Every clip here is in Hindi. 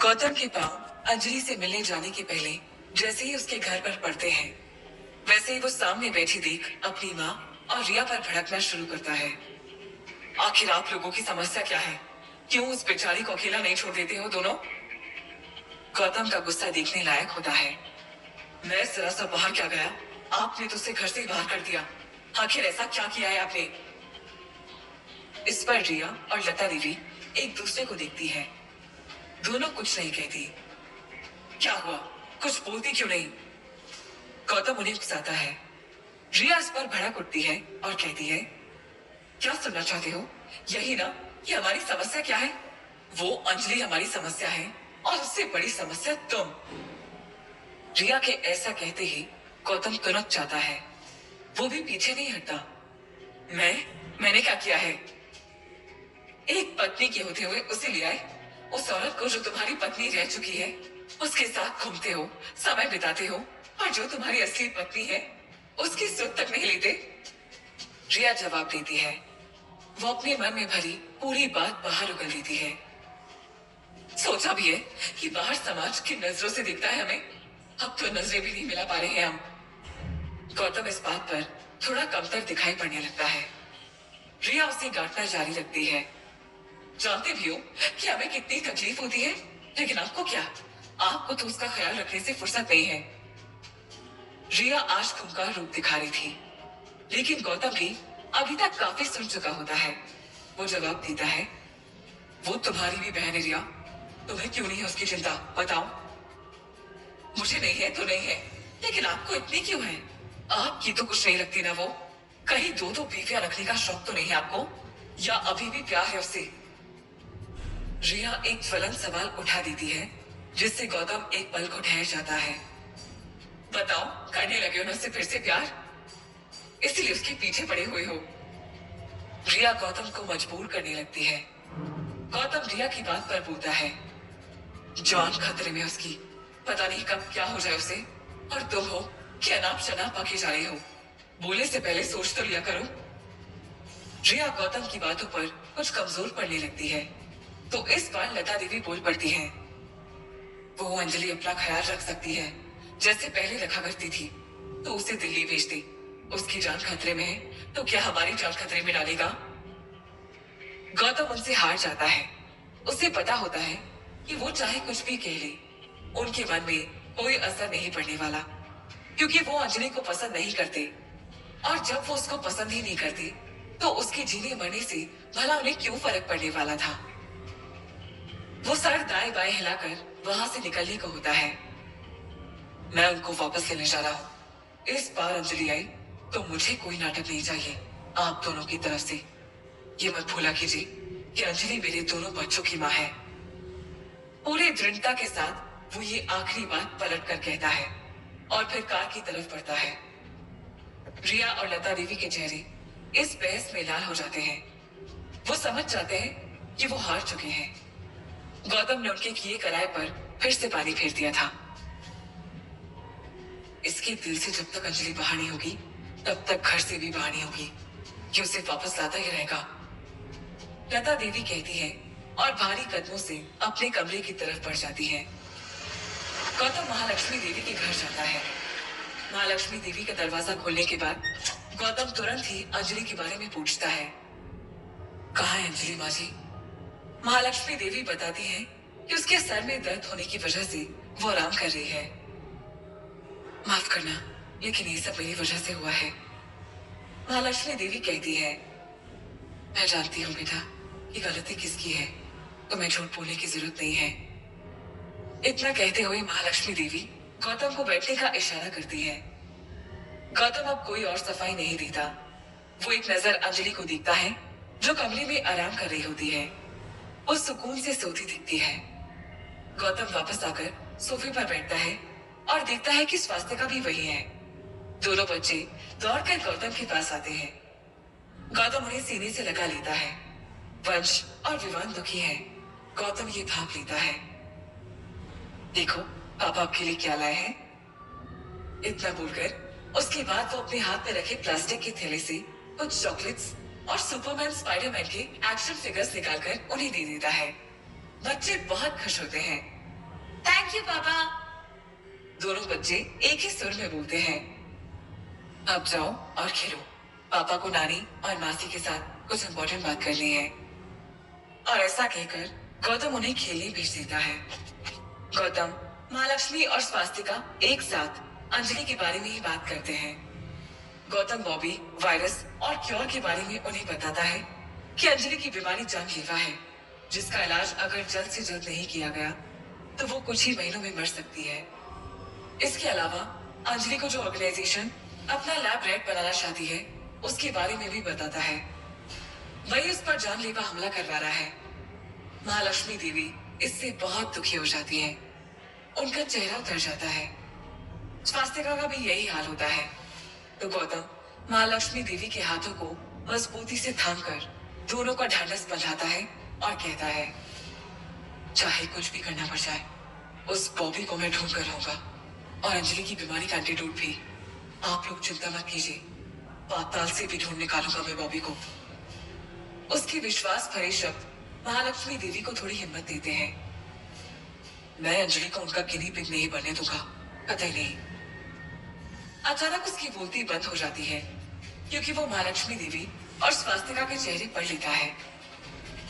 गौतम के पांव अंजलि से मिलने जाने के पहले जैसे ही उसके घर पर पड़ते हैं, वैसे ही वो सामने बैठी देख अपनी माँ और रिया पर भड़कना शुरू करता है। आखिर आप लोगों की समस्या क्या है? क्यों उस बेचारी को अकेला नहीं छोड़ देते हो दोनों? गौतम का गुस्सा देखने लायक होता है। मैं जरा सा बाहर क्या गया, आपने तो उसे घर से ही बाहर कर दिया। आखिर ऐसा क्या किया है आपने? इस पर रिया और लता देवी एक दूसरे को देखती है। दोनों कुछ नहीं कहती। क्या हुआ, कुछ बोलती क्यों नहीं? गौतम उन्हें उकसाता है। रिया इस पर भड़क उठती है और कहती है, क्या सुनना चाहते हो? यही ना कि हमारी समस्या क्या है? वो अंजलि हमारी समस्या है और उससे बड़ी समस्या तुम। रिया के ऐसा कहते ही गौतम तुरंत जाता है। वो भी पीछे नहीं हटता। मैंने क्या किया है? एक पत्नी के होते हुए उसे ले आए, उस औरत को जो तुम्हारी पत्नी रह चुकी है, उसके साथ घूमते हो, समय बिताते हो, और जो तुम्हारी असली पत्नी है उसकी सुध तक नहीं लेते। रिया जवाब देती है। वो अपने मन में भरी पूरी बात बाहर उगल देती है। सोचा भी है कि बाहर समाज की नजरों से दिखता है हमें, अब तो नजरें भी नहीं मिला पा रहे हैं हम। गौतम इस बात पर थोड़ा कमतर दिखाई पड़ने लगता है। रिया उसे डांटना जारी रखती है। जानते भी हो कि हमें कितनी तकलीफ होती है, लेकिन आपको क्या? आपको तो उसका ख्याल रखने से फुर्सत नहीं है। रिया आज खूंखार रूप दिखा रही थी, लेकिन गौतम भी अभी तक काफी सुन चुका होता है। वो जवाब देता है, वो तुम्हारी भी बहन है रिया, तुम्हें क्यों नहीं है उसकी चिंता, बताओ। मुझे नहीं है तो नहीं है, लेकिन आपको इतनी क्यों है? आपकी तो कुछ नहीं लगती ना वो? कहीं दो दो बीवियां रखने का शौक तो नहीं है आपको, या अभी भी प्यार है उससे? रिया एक ज्वलन सवाल उठा देती है, जिससे गौतम एक पल को ठहर जाता है। बताओ, करने लगे हो ना उससे फिर से प्यार? इसलिए उसके पीछे पड़े हुए हो? रिया गौतम को मजबूर करने लगती है। गौतम रिया की बात पर बोलता है, जान खतरे में उसकी, पता नहीं कब क्या हो जाए उसे, और तुम हो कि अनाप शनाप आके जा रहे हो। बोलने से पहले सोच तो लिया करो। रिया गौतम की बातों पर कुछ कमजोर पड़ने लगती है, तो इस बार लता देवी बोल पड़ती है। वो अंजलि अपना ख्याल रख सकती है, जैसे पहले रखा करती थी, तो उसे दिल्ली भेज दे। उसकी जान खतरे में है तो क्या हमारी जान खतरे में डालेगा? गौतम उनसे हार जाता है। उसे पता होता है कि वो चाहे कुछ भी कह ले, उनके मन में कोई असर नहीं पड़ने वाला, क्योंकि वो अंजलि को पसंद नहीं करते, और जब वो उसको पसंद ही नहीं करते तो उसके जीने मरने से भला उन्हें क्यों फर्क पड़ने वाला था? वो सर दाएं बाएं हिलाकर वहां से निकलने को होता है। मैं उनको वापस लेने जा रहा हूँ। इस बार अंजलि आई तो मुझे कोई नाटक नहीं चाहिए आप दोनों की तरफ से। ये मत भूला कीजिए कि अंजलि मेरे दोनों बच्चों की माँ है। पूरी दृढ़ता के साथ वो ये आखिरी बात पलट कर कहता है और फिर कार की तरफ बढ़ता है। रिया और लता देवी के चेहरे इस बहस में लाल हो जाते हैं। वो समझ जाते हैं कि वो हार चुके हैं। गौतम ने उनके किए कराए पर फिर से पानी फेर दिया था। इसके दिल से जब तक अंजलि बाहर नहीं होगी, तब तक घर से भी बाहर नहीं होगी, कि उसे वापस लाता ही रहेगा, लता देवी कहती है और भारी कदमों से अपने कमरे की तरफ बढ़ जाती है। गौतम महालक्ष्मी देवी के घर जाता है। महालक्ष्मी देवी का दरवाजा खोलने के बाद गौतम तुरंत ही अंजलि के बारे में पूछता है। कहाँ है अंजलि माँ जी? महालक्ष्मी देवी बताती है कि उसके सर में दर्द होने की वजह से वो आराम कर रही है। माफ करना, लेकिन ये सब मेरी वजह से हुआ है। महालक्ष्मी देवी कहती है, मैं जानती हूँ बेटा कि गलती किसकी है, तुम्हें झूठ बोलने की जरूरत नहीं है। इतना कहते हुए महालक्ष्मी देवी गौतम को बैठने का इशारा करती है। गौतम अब कोई और सफाई नहीं देता। वो एक नजर अंजलि को देखता है, जो कमरे में आराम कर रही होती है। वो सुकून से सोती दिखती है। गौतम वापस आकर सोफे पर बैठता है और देखता है कि स्वास्थ्य का भी वही है। दोनों बच्चे दौड़कर गौतम के पास आते हैं। गौतम उन्हें सीने से लगा लेता है। वंश और विवान दुखी है। गौतम ये भाप लेता है। देखो पापा आपके लिए क्या लाए हैं। इतना बोलकर उसके बाद वो अपने हाथ में रखे प्लास्टिक के थैले से कुछ चॉकलेट्स और सुपरमैन स्पाइडरमैन के एक्शन फिगर्स निकालकर उन्हें दे देता है। बच्चे बहुत खुश होते हैं। थैंक यू पापा। दोनों बच्चे एक ही सुर में बोलते हैं। अब जाओ और खेलो। पापा को नानी और मासी के साथ कुछ इम्पोर्टेंट बात करनी है। और ऐसा कहकर गौतम उन्हें खेलने भेज देता है। गौतम, महालक्ष्मी और स्वास्तिका एक साथ अंजलि के बारे में ही बात करते हैं। गौतम बॉबी, वायरस और क्योर के बारे में उन्हें बताता है कि अंजलि की बीमारी जानलेवा है, जिसका इलाज अगर जल्द से जल्द नहीं किया गया तो वो कुछ ही महीनों में मर सकती है। इसके अलावा अंजलि को जो ऑर्गेनाइजेशन अपना लैब रैट बनाना चाहती है, उसके बारे में भी बताता है। वही उस पर जानलेवा हमला करवा रहा है। महालक्ष्मी देवी इससे बहुत दुखी हो जाती है। उनका चेहरा उतर जाता है। स्वास्तिका का भी यही हाल होता है। तो गौतम महालक्ष्मी देवी के हाथों को मजबूती से थामकर दोनों का ढांढस बंधाता है और कहता है, चाहे कुछ भी करना पड़ जाए, उस बॉबी को मैं ढूंढ कर रहूंगा और अंजलि की बीमारी का एंटीडोट भी। आप लोग चिंता मत कीजिए, पाताल से भी ढूंढ निकालूंगा मैं बॉबी को। उसके विश्वास भरे शब्द महालक्ष्मी देवी को थोड़ी हिम्मत देते हैं। मैं अंजलि को उनका गिनी पिग नहीं बनने दूंगा, कतई नहीं। अचानक उसकी बोलती बंद हो जाती है, क्योंकि वो महालक्ष्मी देवी और स्वास्तिका के चेहरे पढ़ लेता है।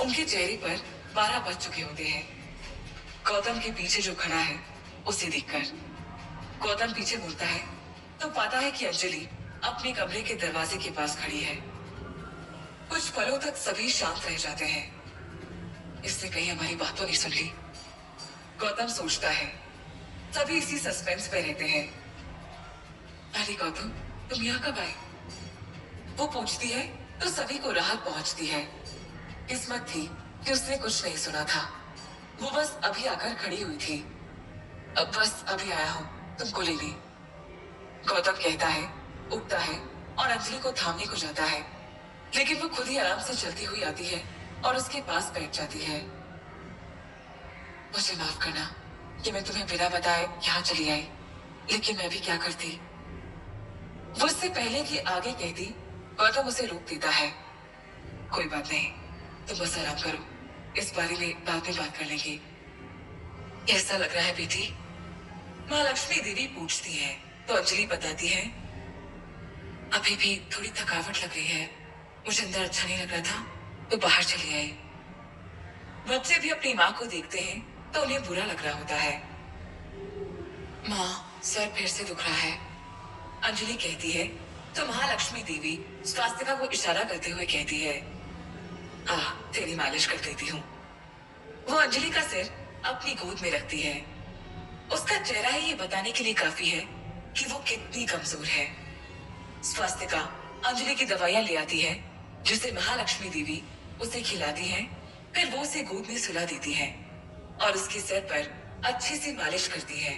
उनके चेहरे पर 12 बज चुके होते हैं। गौतम के पीछे जो खड़ा है उसे देखकर गौतम पीछे मुड़ता है तो पाता है कि अंजलि अपने कमरे के दरवाजे के पास खड़ी है। कुछ पलों तक सभी शांत रह जाते हैं। इसने कहीं हमारी बात तो नहीं सुन ली, गौतम सोचता है। सभी इसी सस्पेंस पे रहते हैं। अरे गौतम, तुम यहाँ कब आए? वो पूछती है तो सभी को राहत पहुंचती है। किस्मत थी कि उसने कुछ नहीं सुना था। वो बस अभी आकर खड़ी हुई थी। अब बस अभी आया हूँ तुमको लेने, गौतम कहता है, उठता है और अंजलि को थामने को जाता है, लेकिन वो खुद ही आराम से चलती हुई आती है और उसके पास बैठ जाती है। मुझे माफ करना कि मैं तुम्हें बिना बताए यहाँ चली आई, लेकिन मैं भी क्या करती। वो इससे पहले कि आगे कहती, गौतम उसे रोक देता है। कोई बात नहीं, तुम बस आराम करो, इस बारे में बाद में बात कर लेंगे। कैसा लग रहा है बेटी? महालक्ष्मी देवी पूछती है तो अंजलि बताती है, अभी भी थोड़ी थकावट लग रही है, मुझे अंदर अच्छा नहीं लग रहा था तो बाहर चली आई। बच्चे भी अपनी माँ को देखते हैं तो उन्हें बुरा लग रहा होता है। माँ, सर फिर से दुख रहा है, अंजलि कहती है तो महालक्ष्मी देवी स्वास्तिका को इशारा करते हुए कहती है, तेरी मालिश कर देती हूँ। वो अंजलि का सिर अपनी गोद में रखती है। उसका चेहरा ही ये बताने के लिए काफी है कि वो कितनी कमजोर है। स्वास्तिका अंजलि की दवाइयां ले आती है, जिसे महालक्ष्मी देवी उसे खिलाती है। फिर वो उसे गोद में सुला देती है और उसके सर पर अच्छी सी मालिश करती है।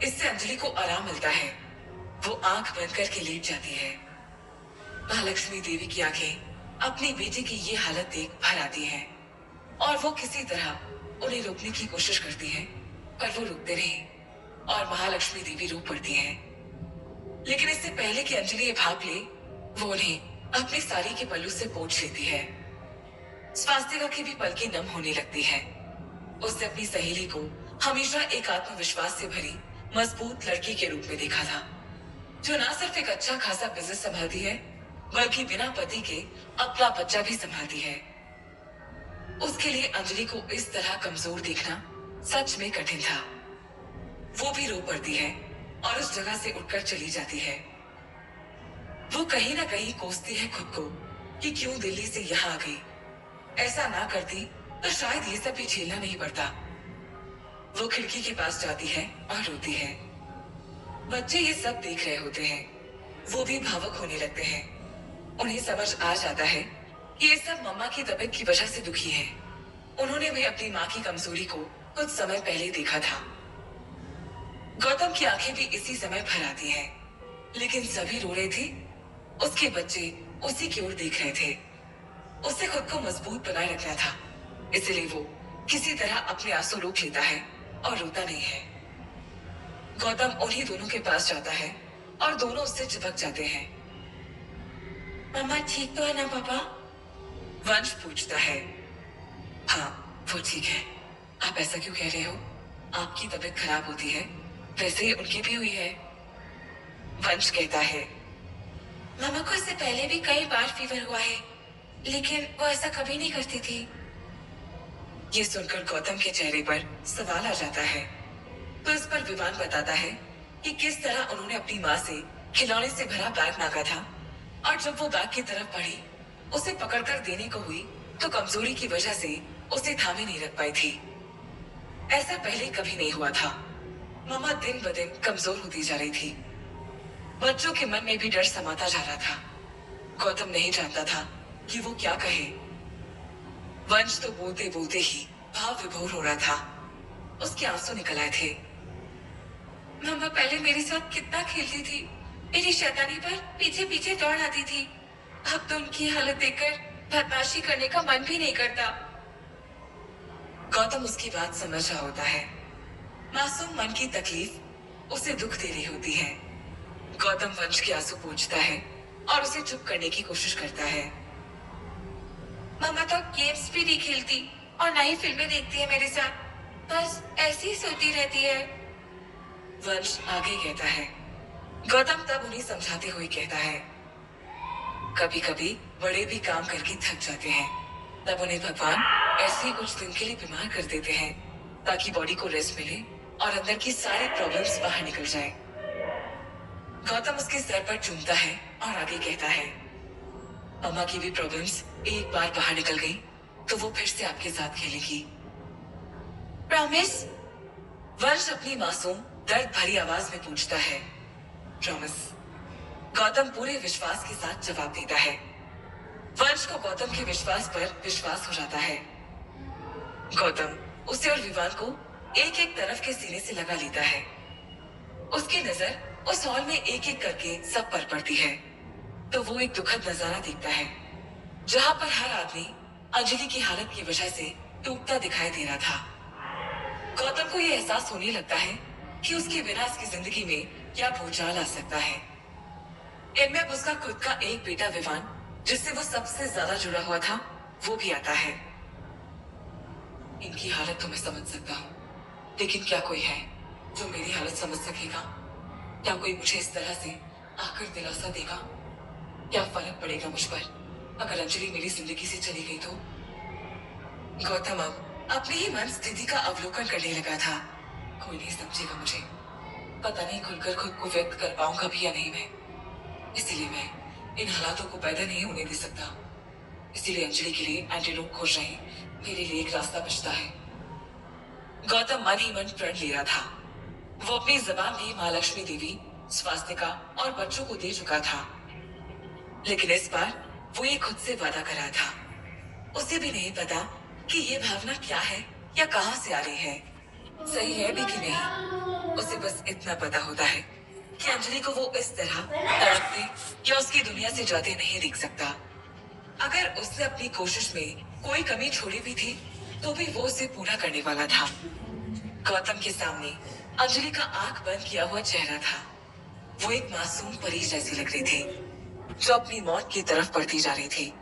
इससे अंजलि को आराम मिलता है। वो आंख बंद करके लेट जाती है। महालक्ष्मी देवी की आंखें अपनी बेटी की ये हालत देख भर आती हैं और वो किसी तरह उन्हें रोकने की कोशिश करती है, पर वो रुकते नहीं और महालक्ष्मी देवी रो पड़ती हैं। लेकिन इससे पहले कि अंजलि ये भाप ले, वो उन्हें अपनी साड़ी के पल्लू से पोंछ लेती है। स्वास्तिका की भी पलकें नम होने लगती है। उसने अपनी सहेली को हमेशा एक आत्मविश्वास से भरी मजबूत लड़की के रूप में देखा था, जो न सिर्फ एक अच्छा खासा बिजनेस संभालती है, बल्कि बिना पति के अपना बच्चा भी संभालती है। उसके लिए अंजलि को इस तरह कमजोर देखना सच में कठिन था। वो भी रो पड़ती है और उस जगह से उठकर चली जाती है। वो कहीं ना कहीं कोसती है खुद को कि क्यों दिल्ली से यहाँ आ गई। ऐसा ना करती तो शायद ये सब भी झेलना नहीं पड़ता। वो खिड़की के पास जाती है और रोती है। बच्चे ये सब देख रहे होते हैं। वो भी भावुक होने लगते हैं। उन्हें समझ आ जाता है कि ये सब मम्मा की तबीयत की वजह से दुखी है। उन्होंने भी अपनी माँ की कमजोरी को कुछ समय पहले देखा था। गौतम की आंखें भी इसी समय भर आती हैं, लेकिन सभी रो रहे थे। उसके बच्चे उसी की ओर देख रहे थे। उसे खुद को मजबूत बनाए रखना था, इसलिए वो किसी तरह अपने आंसू रोक लेता है और रोता नहीं है। गौतम उन्हीं दोनों के पास जाता है और दोनों उससे चिपक जाते हैं। मम्मा ठीक तो है ना पापा? वंश पूछता है। हाँ, वो ठीक है। आप ऐसा क्यों कह रहे हो? आपकी तबीयत खराब होती है वैसे ही उनकी भी हुई है। वंश कहता है, मामा को इससे पहले भी कई बार फीवर हुआ है, लेकिन वो ऐसा कभी नहीं करती थी। ये सुनकर गौतम के चेहरे पर सवाल आ जाता है। तो इस पर विवान बताता है कि किस तरह उन्होंने अपनी माँ से खिलौने से भरा बैग मांगा था, और जब वो बैग की तरफ बढ़ी, उसे पकड़कर देने को हुई तो कमजोरी की वजह से उसे थामे नहीं रख पाई थी। ऐसा पहले कभी नहीं हुआ था। मामा दिन ब दिन कमजोर होती जा रही थी। बच्चों के मन में भी डर समाता जा रहा था। गौतम नहीं जानता था कि वो क्या कहे। वंश तो बोलते बोलते ही भाव विभोर हो रहा था। उसके आंसू निकल आए थे। मामा पहले मेरे साथ कितना खेलती थी, मेरी शैतानी पर पीछे पीछे दौड़ आती थी। अब तो उनकी हालत देखकर बदमाशी करने का मन भी नहीं करता। गौतम उसकी बात समझ रहा होता है। मासूम मन की तकलीफ उसे दुख दे रही होती है। गौतम वंश के आंसू पोंछता है और उसे चुप करने की कोशिश करता है। मामा तो गेम्स भी नहीं खेलती और ना ही फिल्में देखती है मेरे साथ, बस ऐसी ही सोती रहती है। वंश आगे कहता है। गौतम तब उन्हें समझाते हुए कहता है, कभी कभी बड़े भी काम करके थक जाते हैं, तब उन्हें भगवान ऐसे ही कुछ दिन के लिए बीमार कर देते हैं ताकि बॉडी को रेस्ट मिले और अंदर की सारी प्रॉब्लम्स बाहर निकल जाए। गौतम उसके सर पर चूमता है और आगे कहता है, अम्मा की भी प्रॉब्लम्स एक बार बाहर निकल गई तो वो फिर से आपके साथ खेलेगी। प्रॉमिस? वंश अपनी मासूम दर्द भरी आवाज में पूछता है। प्रॉमिस। गौतम पूरे विश्वास के साथ जवाब देता है। वंश को गौतम के विश्वास पर विश्वास हो जाता है। गौतम उसे और विवान को एक एक तरफ के सीने से लगा लेता है। उसकी नजर उस हॉल में एक एक करके सब पर पड़ती है तो वो एक दुखद नजारा देखता है, जहां पर हर आदमी अंजलि की हालत की वजह से टूटता दिखाई दे रहा था। गौतम को यह एहसास होने लगता है कि उसके बिना इसकी जिंदगी में क्या भूचाल आ सकता है। इनमें उसका खुद का एक बेटा विवान, जिससे वो सबसे ज्यादा जुड़ा हुआ था, वो भी आता है। इनकी हालत तो मैं समझ सकता हूँ, लेकिन क्या कोई है जो मेरी हालत समझ सकेगा? क्या कोई मुझे इस तरह से आकर दिलासा देगा? क्या फर्क पड़ेगा मुझ पर अगर अंजलि मेरी जिंदगी से चली गई तो? गौतम अब अपनी ही मन स्थिति का अवलोकन करने लगा था। कोई नहीं समझेगा मुझे, पता नहीं खुलकर खुद को व्यक्त कर पाऊंगा भी या नहीं मैं। इसीलिए मैं इन हालातों को पैदा नहीं होने दे सकता। इसीलिए अंजलि के लिए एंटीडोट खोज रहे, मेरे लिए एक रास्ता बचता है। गौतम मन ही मन प्रण ले रहा था। वो अपनी जबान भी माँ लक्ष्मी देवी, स्वास्तिका और बच्चों को दे चुका था, लेकिन इस बार वो ये खुद से वादा कर रहा था। उसे भी नहीं पता कि ये भावना क्या है या कहां से आ रही है, सही है भी कि नहीं। उसे बस इतना पता होता है कि अंजलि को वो इस तरह तड़पते या उसकी दुनिया से जाते नहीं देख सकता। अगर उसने अपनी कोशिश में कोई कमी छोड़ी भी थी तो भी वो उसे पूरा करने वाला था। गौतम के सामने अंजलि का आंख बंद किया हुआ चेहरा था। वो एक मासूम परी जैसी लग रही थी जो अपनी मौत की तरफ बढ़ती जा रही थी।